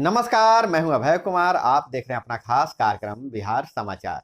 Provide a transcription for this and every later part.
नमस्कार, मैं हूं अभय कुमार। आप देख रहे हैं अपना खास कार्यक्रम बिहार समाचार।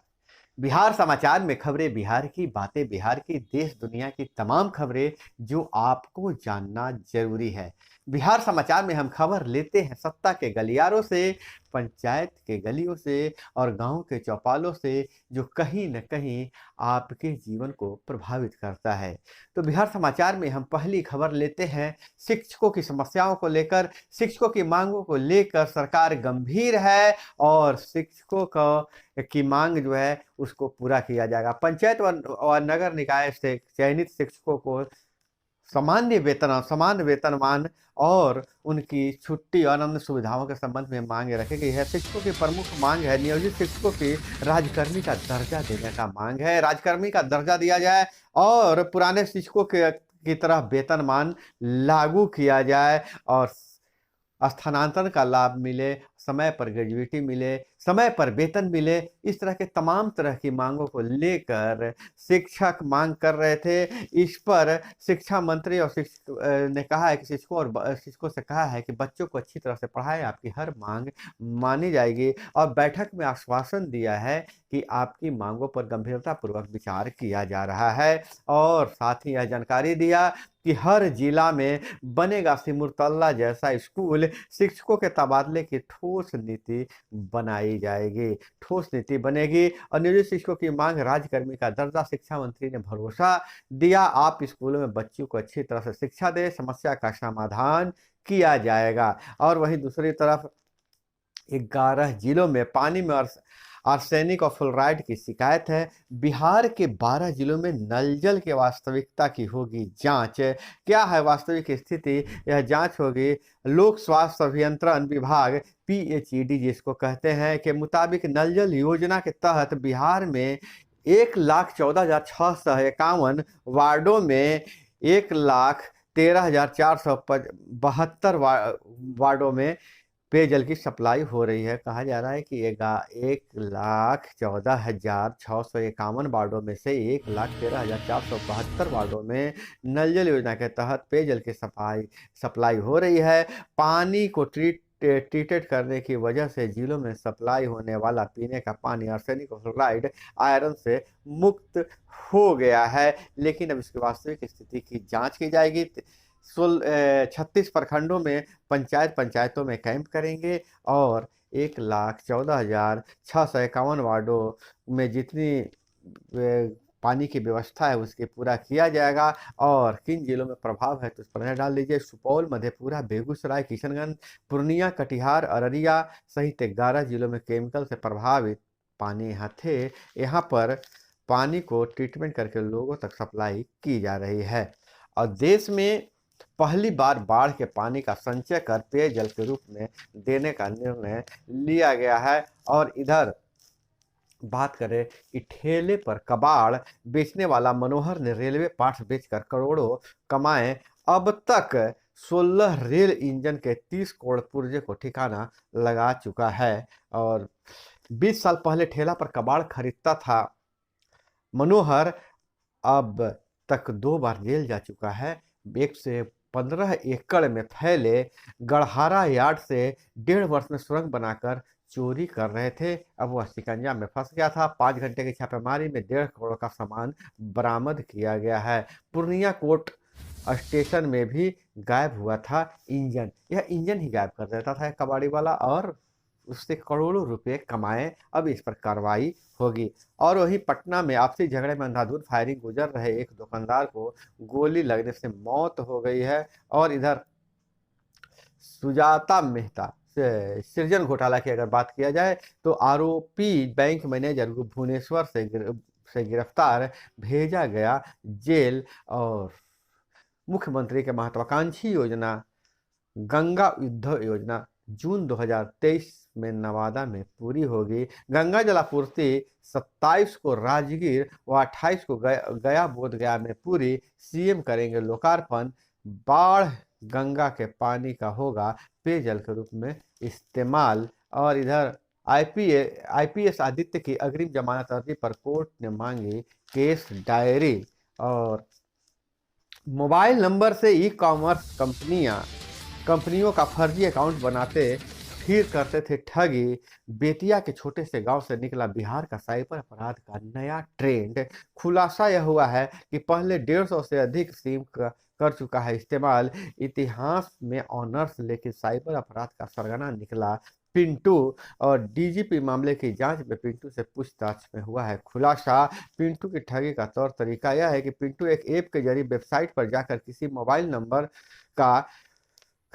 बिहार समाचार में खबरें बिहार की, बातें बिहार की, देश दुनिया की तमाम खबरें जो आपको जानना जरूरी है। बिहार समाचार में हम खबर लेते हैं सत्ता के गलियारों से, पंचायत के गलियों से और गांव के चौपालों से, जो कहीं न कहीं आपके जीवन को प्रभावित करता है। तो बिहार समाचार में हम पहली खबर लेते हैं शिक्षकों की समस्याओं को लेकर। शिक्षकों की मांगों को लेकर सरकार गंभीर है और शिक्षकों की मांग जो है उसको पूरा किया जाएगा। पंचायत और नगर निकाय से चयनित शिक्षकों को समान वेतनमान और उनकी छुट्टी और अन्य सुविधाओं के संबंध में मांग रखी गई है। शिक्षकों की प्रमुख मांग है नियोजित शिक्षकों की राजकर्मी का दर्जा देने का मांग है। राजकर्मी का दर्जा दिया जाए और पुराने शिक्षकों के की तरह वेतनमान लागू किया जाए और स्थानांतरण का लाभ मिले, समय पर ग्रेजुएटी मिले, समय पर वेतन मिले। इस तरह के तमाम तरह की मांगों को लेकर शिक्षक मांग कर रहे थे। इस पर शिक्षा मंत्री और शिक्षक ने कहा है कि शिक्षकों से कहा है कि बच्चों को अच्छी तरह से पढ़ाएं, आपकी हर मांग मानी जाएगी। और बैठक में आश्वासन दिया है कि आपकी मांगों पर गंभीरता पूर्वक विचार किया जा रहा है। और साथ ही यह जानकारी दिया कि हर जिला में बनेगा सिमुलतला जैसा स्कूल। शिक्षकों के तबादले की ठोस नीति बनाई जाएगी, ठोस नीति बनेगी। और नियोजित शिक्षकों की मांग राजकर्मी का दर्जा। शिक्षा मंत्री ने भरोसा दिया, आप स्कूलों में बच्चों को अच्छी तरह से शिक्षा दें, समस्या का समाधान किया जाएगा। और वहीं दूसरी तरफ 11 जिलों में पानी में आर्सेनिक और फ्लोराइड की शिकायत है। बिहार के 12 जिलों में नल जल की वास्तविकता की होगी जांच। क्या है वास्तविक स्थिति, यह जांच होगी। लोक स्वास्थ्य अभियंत्रण विभाग PHED जिसको कहते हैं के मुताबिक नल जल योजना के तहत बिहार में 1,14,651 वार्डों में 1,13,472 वार्डों में पेयजल की सप्लाई हो रही है। कहा जा रहा है कि 1,14,651 वार्डों में से 1,13,472 वार्डों में नल जल योजना के तहत पेयजल की सप्लाई हो रही है। पानी को ट्रीटेड करने की वजह से जिलों में सप्लाई होने वाला पीने का पानी आर्सेनिक और फ्लोराइड आयरन से मुक्त हो गया है। लेकिन अब इसकी वास्तविक स्थिति की जांच की जाएगी। 36 प्रखंडों में पंचायतों में कैंप करेंगे और 1,14,651 वार्डों में जितनी पानी की व्यवस्था है उसके पूरा किया जाएगा। और किन जिलों में प्रभाव है तो उस पर नजर डाल लीजिए। सुपौल, मधेपुरा, बेगूसराय, किशनगंज, पूर्णिया, कटिहार, अररिया सहित 11 जिलों में केमिकल से प्रभावित पानी यहाँ थे। यहाँ पर पानी को ट्रीटमेंट करके लोगों तक सप्लाई की जा रही है। और देश में पहली बार बाढ़ के पानी का संचय कर पेयजल के रूप में देने का निर्णय लिया गया है। और इधर बात करें कि ठेले पर कबाड़ बेचने वाला मनोहर ने रेलवे पार्ट्स बेचकर करोड़ों कमाए। अब तक 16 रेल इंजन के 30 करोड़ पुर्जे को ठिकाना लगा चुका है। और 20 साल पहले ठेला पर कबाड़ खरीदता था मनोहर, अब तक 2 बार जेल जा चुका है। 115 एकड़ में फैले गढ़हारा यार्ड से 1.5 वर्ष में सुरंग बनाकर चोरी कर रहे थे। अब वह शिकंजा में फंस गया था। 5 घंटे की छापेमारी में 1.5 करोड़ का सामान बरामद किया गया है। पूर्णिया कोर्ट स्टेशन में भी गायब हुआ था इंजन। यह इंजन ही गायब कर देता था कबाड़ी वाला और उससे करोड़ों रुपए कमाए। अब इस पर कार्रवाई होगी। और वहीं पटना में आपसी झगड़े में अंधाधुंध फायरिंग गुजर रहे एक दुकानदार को गोली लगने से मौत हो गई है। और इधर सुजाता मेहता सृजन घोटाला की अगर बात किया जाए तो आरोपी बैंक मैनेजर भुवनेश्वर से गिरफ्तार भेजा गया जेल। और मुख्यमंत्री के महत्वाकांक्षी योजना गंगा उद्भव योजना जून 2023 में नवादा में पूरी होगी। गंगा जलापूर्ति 27 को राजगीर व 28 को गया बोधगया में पूरी। सीएम करेंगे लोकार्पण। बाढ़ गंगा के पानी का होगा पेयजल के रूप में इस्तेमाल। और इधर आईपीएस आदित्य की अग्रिम जमानत अर्जी पर कोर्ट ने मांगी केस डायरी। और मोबाइल नंबर से ई कॉमर्स कंपनियों का फर्जी अकाउंट बनाते फिर करते थे ठगी। बेतिया के छोटे से गांव से निकला बिहार का साइबर अपराध का नया ट्रेंड। खुलासा यह हुआ है कि पहले 150 से अधिक सिम का कर चुका है इस्तेमाल। इतिहास में ऑनर्स, लेकिन साइबर अपराध का सरगना निकला पिंटू। और डीजीपी मामले की जांच में पिंटू से पूछताछ में हुआ है खुलासा। पिंटू की ठगी का तौर तरीका यह है कि पिंटू एक ऐप के जरिए वेबसाइट पर जाकर किसी मोबाइल नंबर का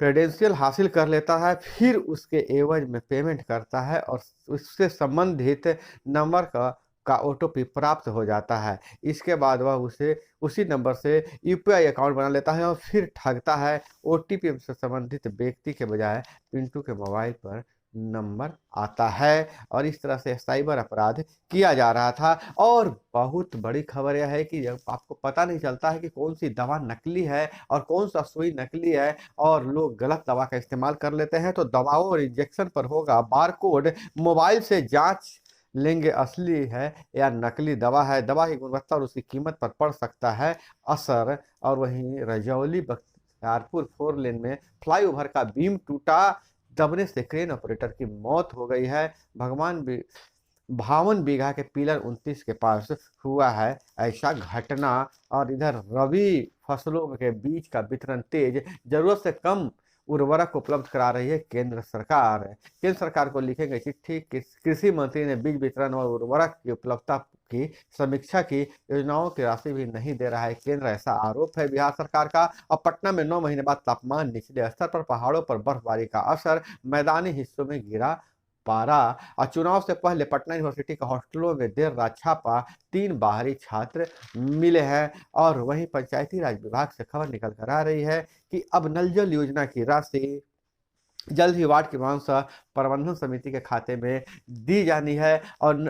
क्रेडेंशियल हासिल कर लेता है, फिर उसके एवज में पेमेंट करता है और उससे संबंधित नंबर का ओटीपी प्राप्त हो जाता है। इसके बाद वह उसे उसी नंबर से यूपीआई अकाउंट बना लेता है और फिर ठगता है। ओटीपी से संबंधित व्यक्ति के बजाय पिंटू के मोबाइल पर नंबर आता है और इस तरह से साइबर अपराध किया जा रहा था। और बहुत बड़ी खबर यह है कि जब आपको पता नहीं चलता है कि कौन सी दवा नकली है और कौन सा सुई नकली है और लोग गलत दवा का इस्तेमाल कर लेते हैं, तो दवाओं और इंजेक्शन पर होगा बारकोड। मोबाइल से जांच लेंगे असली है या नकली दवा है। दवा की गुणवत्ता और उसकी कीमत पर पड़ सकता है असर। और वहीं रजौली बख्तियारपुर 4 लेन में फ्लाईओवर का बीम टूटा, दबने से क्रेन ऑपरेटर की मौत हो गई है। 52 बीघा के पिलर 29 के पास हुआ है ऐसा घटना। और इधर रबी फसलों के बीज का वितरण तेज, जरूरत से कम उर्वरक उपलब्ध करा रही है केंद्र सरकार। केंद्र सरकार को लिखे गई चिट्ठी, कृषि मंत्री ने बीज वितरण और उर्वरक की उपलब्धता की समीक्षा की। योजनाओं की राशि भी नहीं दे रहा है केंद्र, ऐसा आरोप है बिहार सरकार का। और पटना में 9 महीने बाद तापमान निचले स्तर पर, पहाड़ों पर बर्फबारी का असर, मैदानी हिस्सों में गिरा पारा। और चुनाव से पहले पटना यूनिवर्सिटी के हॉस्टलों में देर रात छापा, 3 बाहरी छात्र मिले हैं। और वहीं पंचायती राज विभाग से खबर निकल कर आ रही है कि अब नल जल योजना की राशि जल्द ही वार्ड की विधानसभा प्रबंधन समिति के खाते में दी जानी है। और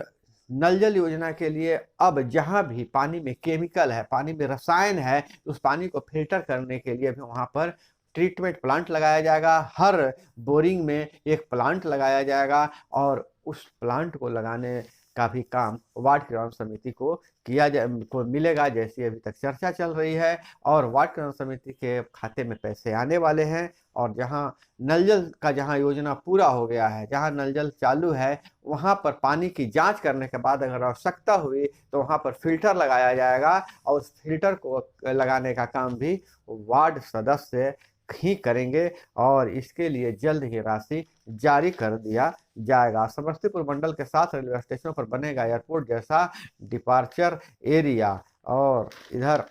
नल जल योजना के लिए अब जहां भी पानी में केमिकल है, पानी में रसायन है, उस पानी को फिल्टर करने के लिए भी वहां पर ट्रीटमेंट प्लांट लगाया जाएगा। हर बोरिंग में एक प्लांट लगाया जाएगा और उस प्लांट को लगाने का भी काम वार्ड किसान समिति को को मिलेगा, जैसी अभी तक चर्चा चल रही है। और वार्ड किसान समिति के खाते में पैसे आने वाले हैं। और जहां नल जल का जहां योजना पूरा हो गया है, जहां नल जल चालू है, वहां पर पानी की जांच करने के बाद अगर आवश्यकता हुई तो वहां पर फिल्टर लगाया जाएगा और उस फिल्टर को लगाने का काम भी वार्ड सदस्य ही करेंगे। और इसके लिए जल्द ही राशि जारी कर दिया जाएगा। समस्तीपुर मंडल के 7 रेलवे स्टेशनों पर बनेगा एयरपोर्ट जैसा डिपार्चर एरिया। और इधर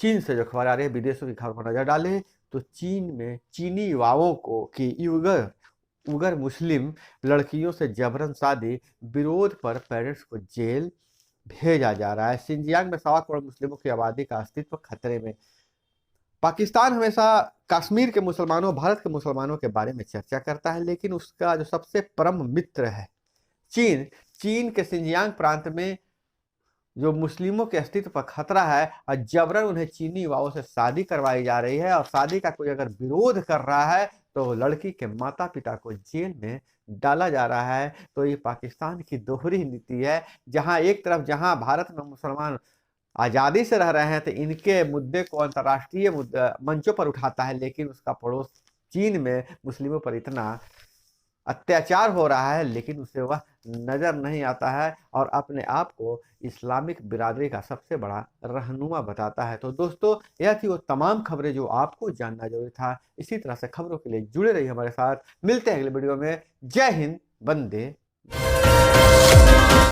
चीन से जो खबर आ रही है, विदेशों की खबर पर नजर डालें तो चीन में चीनी युवाओं को की उगर मुस्लिम लड़कियों से जबरन शादी, विरोध पर पेरेंट्स को जेल भेजा जा रहा है। सिंजियांग में 1.25 करोड़ मुस्लिमों की आबादी का अस्तित्व खतरे में। पाकिस्तान हमेशा कश्मीर के मुसलमानों, भारत के मुसलमानों के बारे में चर्चा करता है, लेकिन उसका जो सबसे परम मित्र है चीन, चीन के सिंजियांग प्रांत में जो मुस्लिमों के अस्तित्व पर खतरा है और जबरन उन्हें चीनी युवाओं से शादी करवाई जा रही है। और शादी का कोई अगर विरोध कर रहा है तो लड़की के माता पिता को जेल में डाला जा रहा है। तो ये पाकिस्तान की दोहरी नीति है, जहां एक तरफ जहां भारत में मुसलमान आजादी से रह रहे हैं तो इनके मुद्दे को अंतर्राष्ट्रीय मंचों पर उठाता है, लेकिन उसका पड़ोस चीन में मुस्लिमों पर इतना अत्याचार हो रहा है लेकिन उसे वह नजर नहीं आता है और अपने आप को इस्लामिक बिरादरी का सबसे बड़ा रहनुमा बताता है। तो दोस्तों, यह थी वो तमाम खबरें जो आपको जानना जरूरी था। इसी तरह से खबरों के लिए जुड़े रहिए हमारे साथ। मिलते हैं अगले वीडियो में। जय हिंद, वंदे।